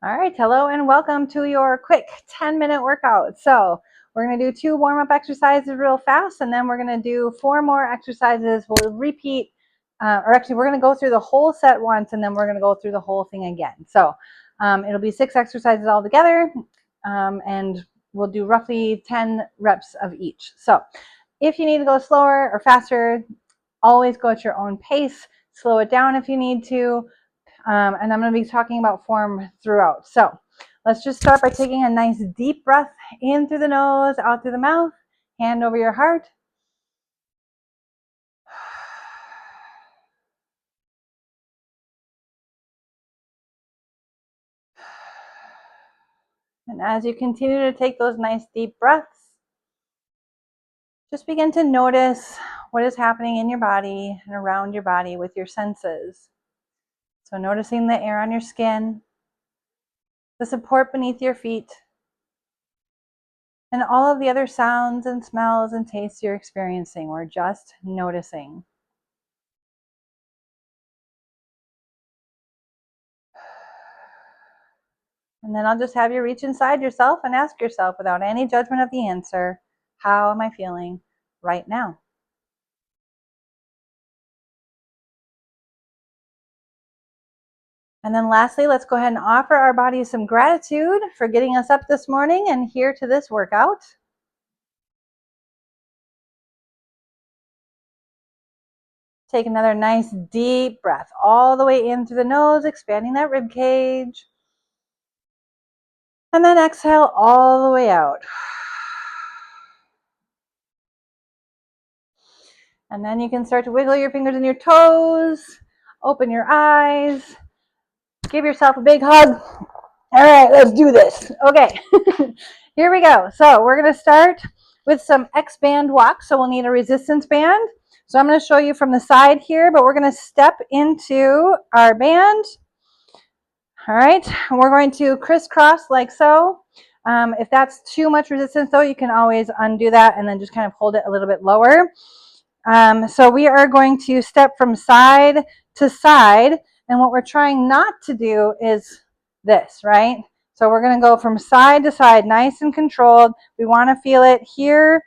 All right, hello and welcome to your quick 10-minute workout. So we're going to do 2 warm-up exercises real fast, and then we're going to do 4 more exercises. We'll repeat, or actually we're going to go through the whole set once, and then we're going to go through the whole thing again. So it'll be 6 exercises all together, and we'll do roughly 10 reps of each. So if you need to go slower or faster, always go at your own pace. Slow it down if you need to. And I'm going to be talking about form throughout. So let's just start by taking a nice deep breath in through the nose, out through the mouth, hand over your heart. And as you continue to take those nice deep breaths, just begin to notice what is happening in your body and around your body with your senses. So noticing the air on your skin, the support beneath your feet, and all of the other sounds and smells and tastes you're experiencing. We're just noticing. And then I'll just have you reach inside yourself and ask yourself, without any judgment of the answer, how am I feeling right now? And then lastly, let's go ahead and offer our bodies some gratitude for getting us up this morning and here to this workout. Take another nice deep breath all the way in through the nose, expanding that rib cage. And then exhale all the way out. And then you can start to wiggle your fingers and your toes, open your eyes, give yourself a big hug. All right, let's do this. Okay, here we go. So we're going to start with some X-band walks. So we'll need a resistance band. So I'm going to show you from the side here, but we're going to step into our band. All right, and we're going to crisscross like so. If that's too much resistance, though, you can always undo that and then just kind of hold it a little bit lower. So we are going to step from side to side, and what we're trying not to do is this, right? So we're going to go from side to side, nice and controlled. We want to feel it here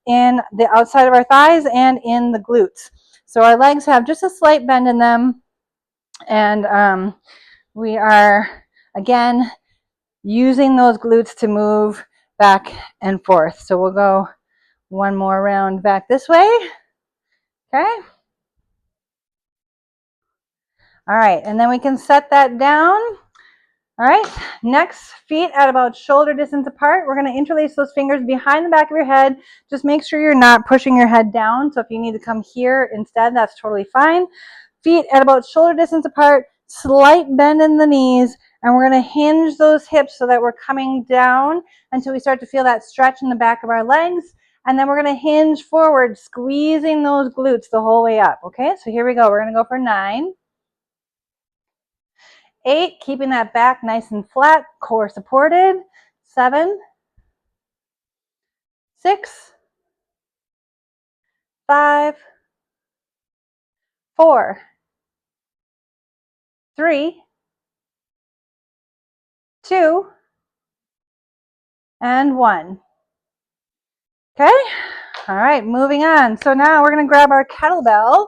in the outside of our thighs and in the glutes. So our legs have just a slight bend in them, and we are, again, using those glutes to move back and forth. So we'll go one more round back this way. Okay. All right, and then we can set that down. All right, next, feet at about shoulder distance apart. We're going to interlace those fingers behind the back of your head. Just make sure you're not pushing your head down. So if you need to come here instead, that's totally fine. Feet at about shoulder distance apart, slight bend in the knees, and we're going to hinge those hips so that we're coming down until we start to feel that stretch in the back of our legs. And then we're going to hinge forward, squeezing those glutes the whole way up. Okay, so here we go. We're going to go for 9. 8, keeping that back nice and flat, core supported. 7, 6, 5, 4, 3, 2, and 1. Okay, all right, moving on. So now we're going to grab our kettlebell.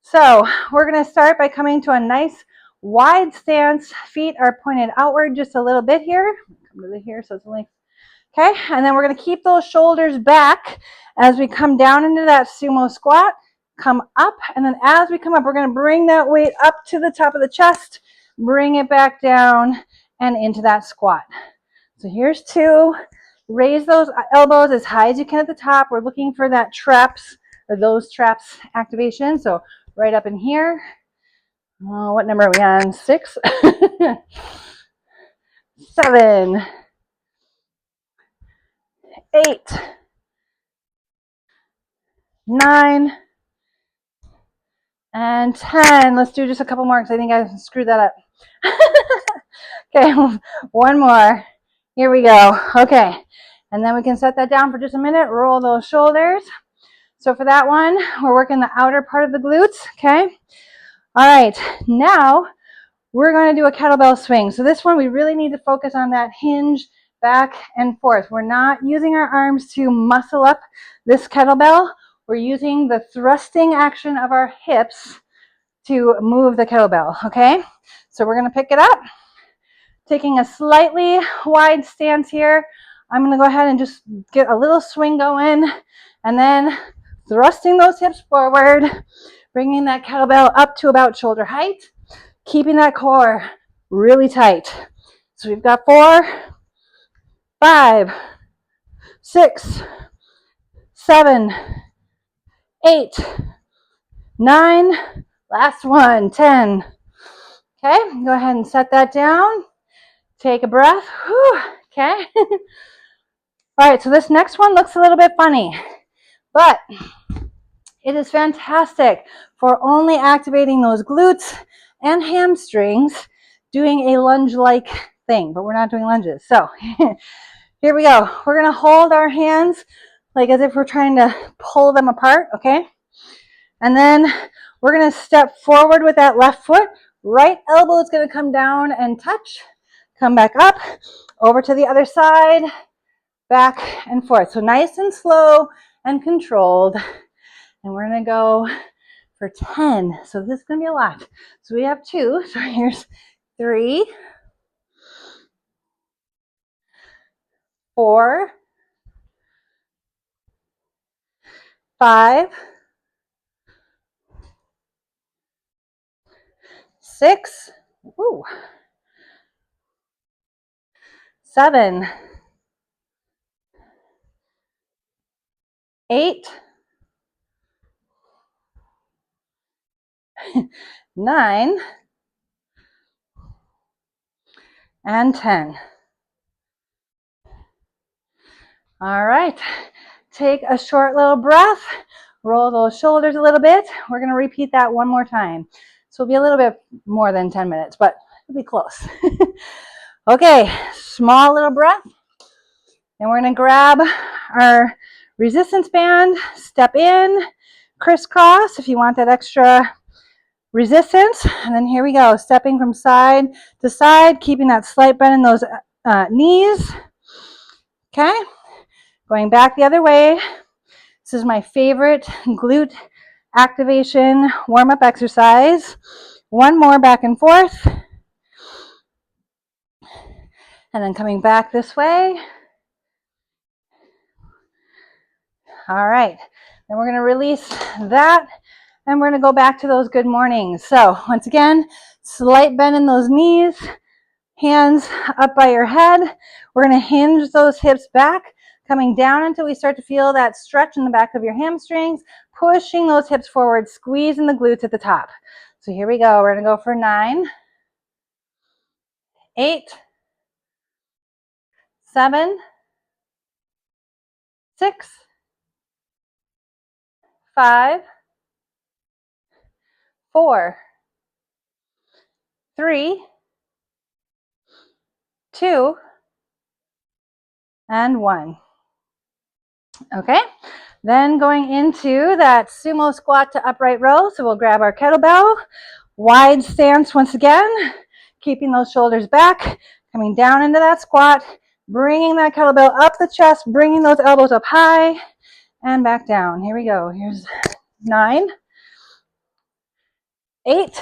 So we're going to start by coming to a nice wide stance. Feet are pointed outward just a little bit here. Come over here so it's only, okay, and then we're going to keep those shoulders back as we come down into that sumo squat. Come up, and then as we come up, we're going to bring that weight up to the top of the chest, bring it back down and into that squat. So here's 2. Raise those elbows as high as you can at the top. We're looking for that traps, or those traps activation. So right up in here. Oh, what number are we on? 6, 7, 8, 9, and 10. Let's do just a couple more because I think I screwed that up. Okay, one more. Here we go. Okay, and then we can set that down for just a minute. Roll those shoulders. So for that one, we're working the outer part of the glutes. Okay. All right. Now we're going to do a kettlebell swing. So this one, we really need to focus on that hinge back and forth. We're not using our arms to muscle up this kettlebell. We're using the thrusting action of our hips to move the kettlebell, okay? So we're going to pick it up, taking a slightly wide stance here. I'm going to go ahead and just get a little swing going, and then thrusting those hips forward, bringing that kettlebell up to about shoulder height, keeping that core really tight. So we've got 4, 5, 6, 7, 8, 9, last one, 10. Okay, go ahead and set that down. Take a breath. Whew. Okay. All right, so this next one looks a little bit funny, but it is fantastic for only activating those glutes and hamstrings, doing a lunge-like thing, but we're not doing lunges. So here we go. We're going to hold our hands like as if we're trying to pull them apart, okay? And then we're going to step forward with that left foot. Right elbow is going to come down and touch. Come back up, over to the other side, back and forth. So nice and slow and controlled. And we're going to go for 10. So this is going to be a lot. So we have 2. So here's 3, 4, 5, 6, 7, 8, 9, and 10. All right, take a short little breath, roll those shoulders a little bit. We're going to repeat that one more time. So it'll be a little bit more than 10 minutes, but it'll be close. Okay, small little breath. And we're going to grab our resistance band, step in, crisscross if you want that extra resistance. And then here we go, stepping from side to side, keeping that slight bend in those knees. Okay, going back the other way. This is my favorite glute activation warm-up exercise. One more back and forth. And then coming back this way. All right, then we're going to release that, and we're going to go back to those good mornings. So once again, slight bend in those knees, hands up by your head. We're going to hinge those hips back, coming down until we start to feel that stretch in the back of your hamstrings, pushing those hips forward, squeezing the glutes at the top. So here we go. We're going to go for 9, 8, 7, 6, 5, 4, 3, 2, and 1. Okay, then going into that sumo squat to upright row. So we'll grab our kettlebell, wide stance once again, keeping those shoulders back, coming down into that squat, bringing that kettlebell up the chest, bringing those elbows up high, and back down. Here we go. Here's 9, 8,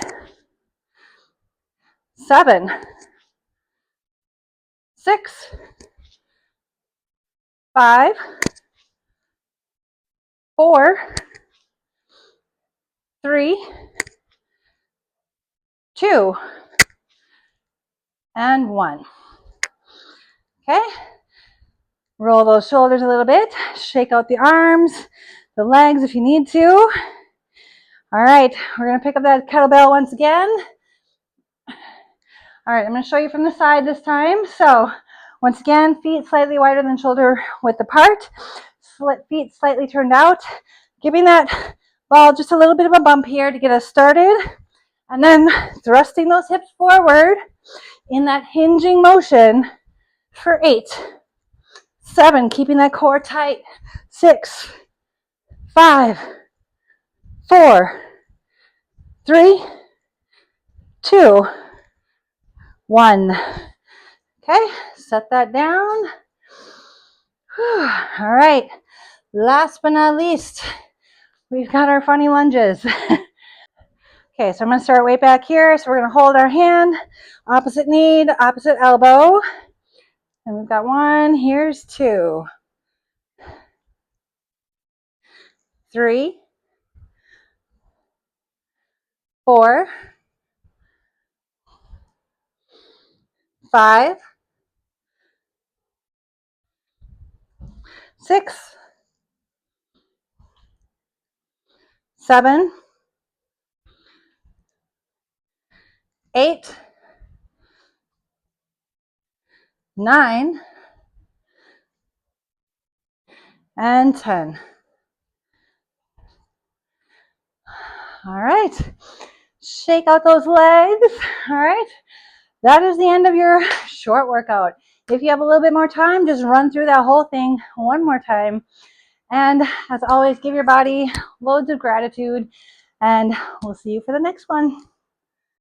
7, 6, 5, 4, 3, 2, and 1. Okay, roll those shoulders a little bit, shake out the arms, the legs if you need to. All right, we're going to pick up that kettlebell once again. All right, I'm going to show you from the side this time. So once again, feet slightly wider than shoulder width apart, feet slightly turned out, giving that ball just a little bit of a bump here to get us started, and then thrusting those hips forward in that hinging motion for 8, 7, keeping that core tight, 6, 5, 4, 3, 2, 1. Okay, set that down. Whew. All right, last but not least, we've got our funny lunges. Okay, so I'm going to start way back here. So we're going to hold our hand, opposite knee to opposite elbow. And we've got 1, here's 2, 3, 4, 5, 6, 7, 8, 9, and 10. All right, shake out those legs. All right, that is the end of your short workout. If you have a little bit more time, just run through that whole thing one more time. And as always, give your body loads of gratitude, and we'll see you for the next one.